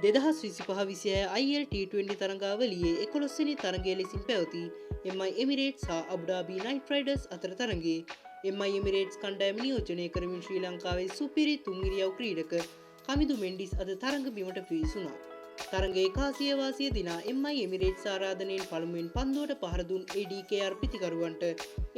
2025-26 IL T20 තරඟාවලියේ 11 වෙනි තරඟය ලෙසින් පැවති MI Emirates සහ Abu Dhabi Knight Riders අතර තරඟයේ MI Emirates කණ්ඩායම නියෝජනය කරමින් ශ්‍රී ලංකාවේ සුපිරි තුන් ඉරියව් ක්‍රීඩක කමිදු මෙන්ඩිස් අද තරඟ බිමට පිවිසුණා. තරඟයේ කාසිය වාසිය දිනා MI Emirates ආරාධනයෙන් පළමුවෙන් පන්දුවට පහර දුන් ADKR පිතිකරුවන්ට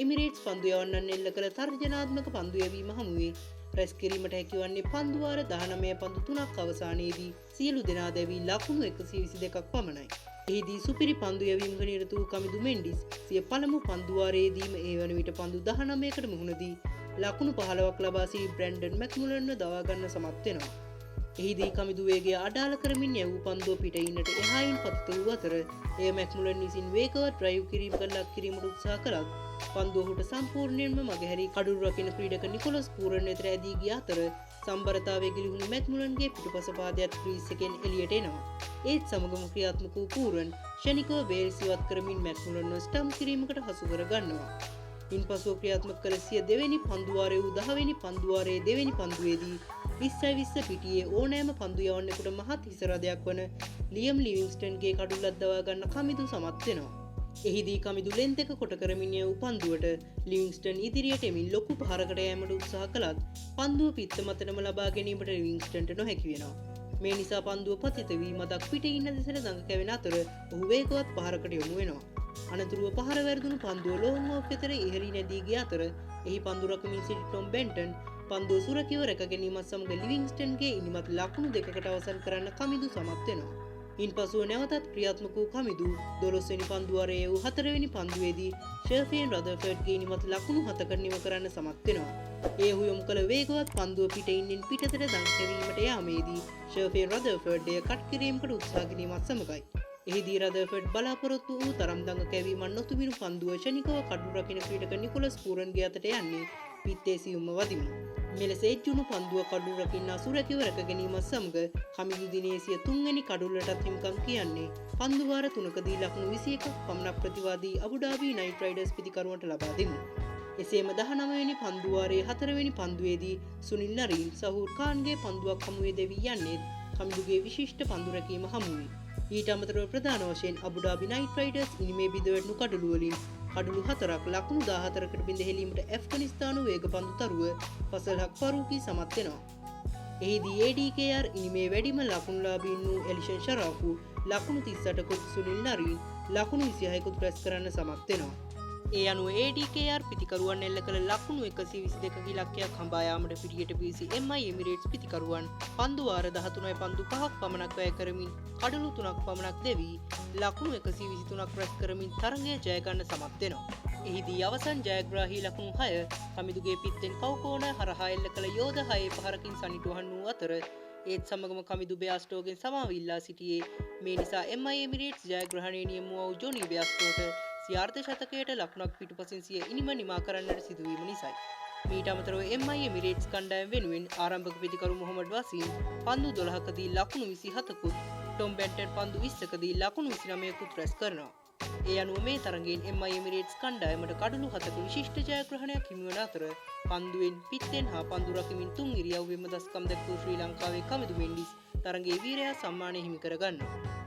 Emirates පන්දු යවන්නන් එල්ල කළ තර්ජනාත්මක පන්දු යැවීම හමුවේ රැස් කිරීමට හැකිවන්නේ පන්දු වාර 19 පන්දු 3ක් අවසානයේදී සියලු දෙනා දැවී ලකුණු 122ක් පමණයි. එහිදී සුපිරි පන්දු යැවීමක නිරත වූ කමිදු මෙන්ඩිස් සිය පළමු පන්දු වාරයේදීම ඒ වන විට පන්දු 19කට මුහුණ දී ලකුණු 15ක් ලබා සිටි බ්‍රැන්ඩන් මැක්මුලන්ව දවා ගන්න සමත් වෙනවා. එහිදී කමිදු වේගය අඩාල කරමින් යවූ පන්දුව පිටින්නට එහායින් පතිත වූ අතර එය මැක්මුලන් විසින් වේගවත් ඩ්‍රයිව් කිරීමකට ලක් කිරීමට උත්සාහ කළත් පන්දුව ඔහුට සම්පූර්ණයෙන්ම මගහැරී කඩුළු රකින ක්‍රීඩක නිකොලස් පූරන් වෙතට ඇදී ගිය අතර සම්බරතාවයේ ගිලිහුණු මැක්මුලන්ගේ පිටුපස පාදයට ක්‍රීස් එකෙන් එළියට එනවා. ඒත් සමගම ක්‍රියාත්මක වූ පූරන් ෂණිකව වේල්ස් ඉවත් කරමින් මැක්මුලන්ව ස්ටම්ප් කිරීමකට හසු කර ගන්නවා. ඉන්පසුව ක්‍රියාත්මක කළ සිය දෙවෙනි පන්දු වාරය වූ 10 වෙනි පන්දු වාරයේ දෙවෙනි පන්දුවේදී 20 පිටියේ ඕනෑම පන්දු යවන්නෙකුට මහත් හිසරදයක් වන ලියම් ලිවින්ස්ටන්ගේ කඩුල්ලක් දවා ගන්න කමිදු සමත් වෙනවා. එහිදී කමිදු ලෙන් දෙක කොට කරමින් යවූ පන්දුවට ලිවින්ස්ටන් ඉදිරියට එමින් ලොකු පහරකට යෑමට උත්සාහ කළත් පන්දුව පිත්ත මතටම ලබා ගැනීමට ලිවින්ස්ටන්ට නොහැකි වෙනවා. මේ නිසා පන්දුව පතිත වී මදක් පිට ඉන්න දෙසට දඟ කැවෙන අතර ඔහු වේගවත් පහරකට යොමු වෙනවා. අනතුරුව පහර වැරදුණු පන්දුව ලෝන් ඕෆ් වෙතට ඉහළින් නැදී ගිය අතර එහි පන්දු රකමින් සිටි ටොම් බෙන්ටන් පන්දුව සුරකිව රැක ගැනීමත් සමග ලිවින්ස්ටන්ගේ ඉනිමත් ලකුණු දෙකකට අවසන් කරන්න කමිදු සමත් වෙනවා. ඉන්පසුව නැවතත් ක්‍රියාත්මක වූ කමිදු 12 වෙනි පන්දු වාරයේ වූ 4 වෙනි පන්දුවේදී ෂර්ෆියන් රදර්ෆර්ඩ්ගේ ඉනිමත් ලකුණු 7කට නිම කරන්න සමත් වෙනවා. ඒ ඔහු යොමු කළ වේගවත් පන්දුව පිටින් පිටතට දඟ කැවීමට යාමේදී ෂර්ෆියන් රදර්ෆර්ඩ් එය කට් කිරීමකට උත්සාහ කිරීමත් සමගයි. එහිදී රදර්ෆර්ඩ් බලාපොරොත්තු වූ තරම් දඟ කැවීමක් නොතිබුණු පන්දුව ෂණිකව කඩුළු රකින ක්‍රීඩක නිකොලස් පූරන්ගේ අතට යන්නේ පිත්තේ සියුම්ම වදිමින්. මෙලෙස එජ්ජුණු පන්දුව කඩුළු රකින්නා සුරකිව රැක ගැනීමත් සමග කමිදු දිනේ සිය 3 වෙනි කඩුල්ලටත් හිමිකම් කියන්නේ පන්දු වාර 3කදී ලකුණු 21ක් පමණක් ප්‍රතිවාදී අබු ඩාබි නයිට් රයිඩර්ස් පිතිකරුවන්ට ලබා දෙමු. එසේම 19 වෙනි පන්දු වාරයේ 4 වෙනි පන්දුවේදී සුනිල් නරීන් සහූර් ඛාන්ගේ පන්දුවක් හමුවේ දෙවී යන්නේ කමිදුගේ විශිෂ්ට පන්දු රැකීම හමුවේ. ඊට අමතරව ප්‍රධාන වශයෙන් අබු ඩාබි නයිට් රයිඩර්ස් ඉනිමේ බිඳවැටුණු කඩුළු වලින් කඩුළු 4ක් ලකුණු 14කට බිඳ හෙලීමට ඇෆ්ගනිස්තානු වේගපන්දු තරුව ෆසල්හක් ෆරූකි සමත් වෙනවා. එහිදී ADKR ඉනිමේ වැඩිම ලකුණුලාභීන් වූ එලිෂන් ෂරාෆු ලකුණු 38කුත් සුනිල් නරීන් ලකුණු 26කුත් රැස් කරන්න සමත් වෙනවා. ඒ අනුව ADKR පිතිකරුවන් එල්ල කළ ලකුණු 122 ඉලක්කයක් හඹා යාමට පිටියට පිවිසි MI Emirates පිතිකරුවන් පන්දු වාර 13 පන්දු 5ක් පමණක් වැය කරමින් කඩලු 3ක් පමණක් දෙවී ලකුණු 123ක් රැස් කරමින් තරඟය ජය ගන්න සමත් වෙනවා. එහිදී අවසන් ජයග්‍රාහී ලකුණු 6 කමිදුගේ පිත්තෙන් කවුකෝණ හරහා එල්ල කළ යෝධ 6 පහරකින් සනිටුහන් වූ අතර ඒත් සමගම කමිදු බෙයාස්ටෝගෙන් සමාව ඉල්ලා සිටියේ මේ නිසා MI Emirates ජයග්‍රහණය නියමුව වූ ජොනි බෙයාස්ටෝට සියාර්ධ ශතකයට ලකුණක් පිටුපසින් සිය ඉනිම නිමා කරන්නට සිදුවීම නිසායි. මීට අමතරව MI Emirates කණ්ඩායම වෙනුවෙන් ආරම්භක පිතිකරු මොහමඩ් වසීම් පන්දු 12කදී ලකුණු 27කුත් ටොම් බෙන්ටන් පන්දු 20කදී ලකුණු 29කුත් රැස් කරනවා. ඒ අනුව මේ තරඟයෙන් MI Emirates කණ්ඩායමට කඩලු 7ක විශිෂ්ට ජයග්‍රහණයක් හිමිවන අතර පන්දුවෙන් පිත්තෙන් හා පන්දු රකිමින් තුන් ඉරියව්වෙම දස්කම් දැක්වූ ශ්‍රී ලංකාවේ කමිදු මෙන්ඩිස් තරඟයේ වීරයා සම්මානය හිමි කර ගන්නවා.